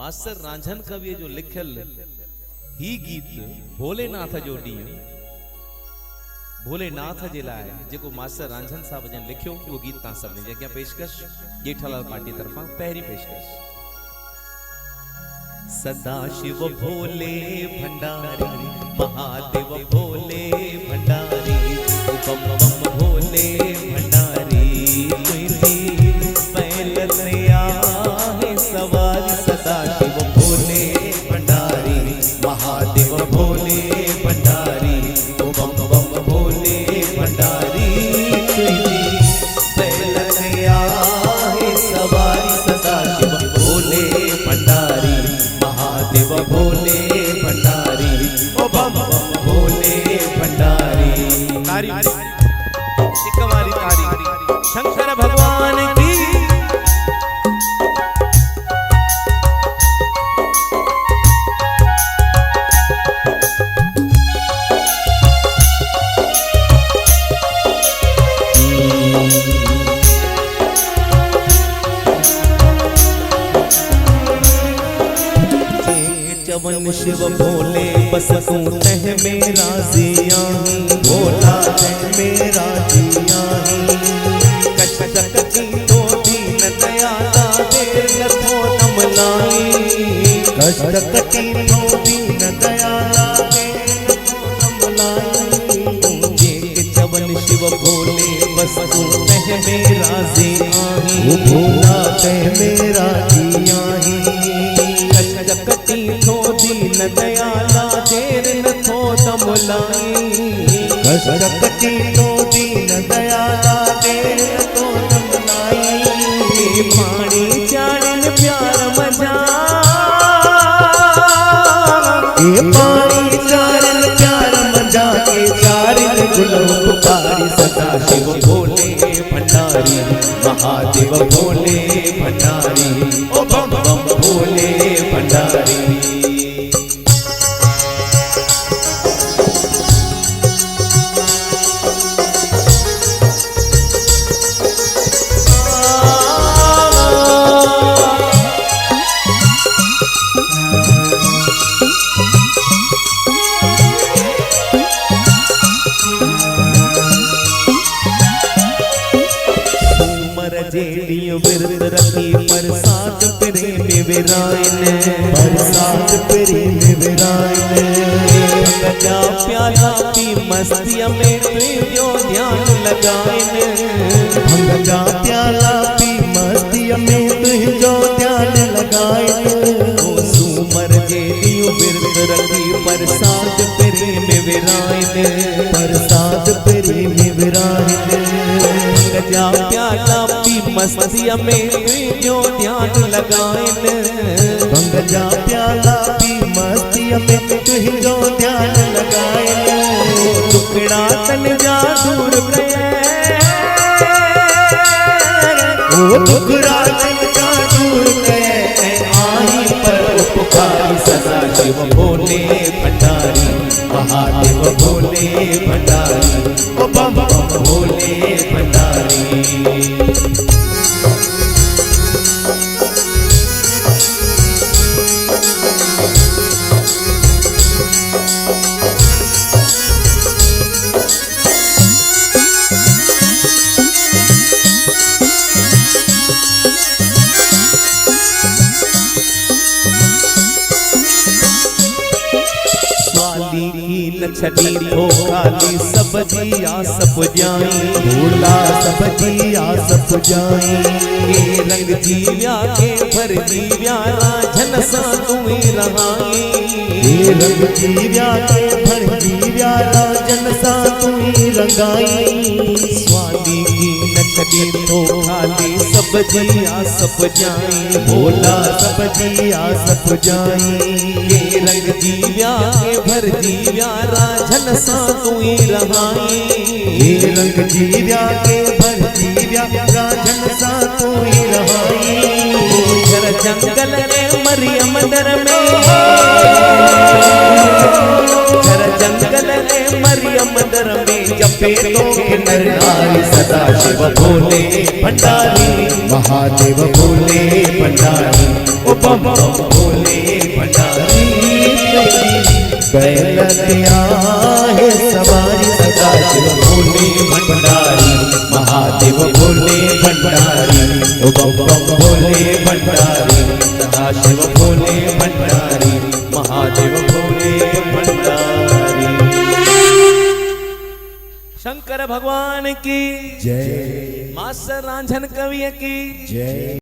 Master Ranjhan कवि जो लिखल ही गीत भोलेनाथ जो ॾींहुं भोलेनाथ जे लाइ जेको मास्टर रांझन साहब जन लिखियो वो गीत तव्हां सभिनी जे अॻियां पेशकश जेठालाल पार्टी तरफां पहिरीं पेशकश। सदा शिव भोले भंडारी महादेव भोले भंडारी बम बम भोले भंडारी तुझी पहल है सवारी। सदा शिव भोले भंडारी महादेव भोले भंडारी बम बम भोले भंडारी तुझी पहल है सवारी। सदा शिव भोले भंडारी महादेव भोले भंडारी बम बम भोले भंडारी। तारी सिकवारी तारी शंकर भगवान की। चवन शिव भोले बस तू तह मेरा जियाही भोला तह मेरा जियाही। कष्ट कटी तो दीन दयाला देर न थो तमलाई। कष्ट कटी तो दीन दयाला देर न थो तमलाई। जे चवन शिव भोले बस तू तह मेरा जियाही भोला तह मेरा जियाही। कटी थो दीन दयाला देर न थो तमलाई। कष्ट कटी थो दीन दयाला देर न थो तमलाई। पानी चाड़न प्यार मजा पानी चाड़न प्यार मजा के चारण गुलो पुकारी। सदा शिव भोले भंडारी महादेव भोले भंडारी ओ बम बम भोले भंडारी। विरत रखी प्रसाद प्रेम विरायन प्रसाद प्रेम विरायन। गजा प्याला पी मस्तिया में तुझो ध्यान लगाइन। गजा प्याला पी मस्तिया में तुझो ध्यान लगाइन। सुमर जेलियो विरत रखी प्रसाद प्रेम विरायन प्रसाद प्रेम विरायन। गजा प्याला पी मस्तिया में तुझो ध्यान लगाइन। गजा प्याला पी मस्तिया में तुझो ध्यान लगाइन। टुकड़ा तन जा दूर गए ओ टुकड़ा तन जा दूर गए आई पर उपकारी। सदा शिव भोले भंडारी महादेव भोले भंडारी ओ बम बम भोले भंडारी। छड़ी हो खाली सब जिया सब जाई भोला सब जिया सब जाई। के रंग जीव्या के भर जीव्या राझन सा तुई रहाई। के रंग जीव्या के भर जीव्या राझन सा तुई रंगाई। स्वादी की नचड़ी हो खाली सब जिया सब जाई भोला सब जिया सब जाई। के रंग जीव्या के भर जीव्या राझन सा तुई रहाई। ये रंग जीव्या के भर जीव्या राझन सा तुई रहाई। जर जंगल में मरियम दर में जर जंगल में मरियम दर में जपे तो नर नारी। सदा शिव भोले भंडारी महादेव भोले भंडारी ओ बम बम भोले बैलतिया है सवारी सदाशिव भोले भंडारी महादेव भोले भंडारी ओ बम बम भोले भंडारी सदाशिव भोले भंडारी महादेव भोले भंडारी। शंकर भगवान की जय, मास्टर रांझन कवि की जय।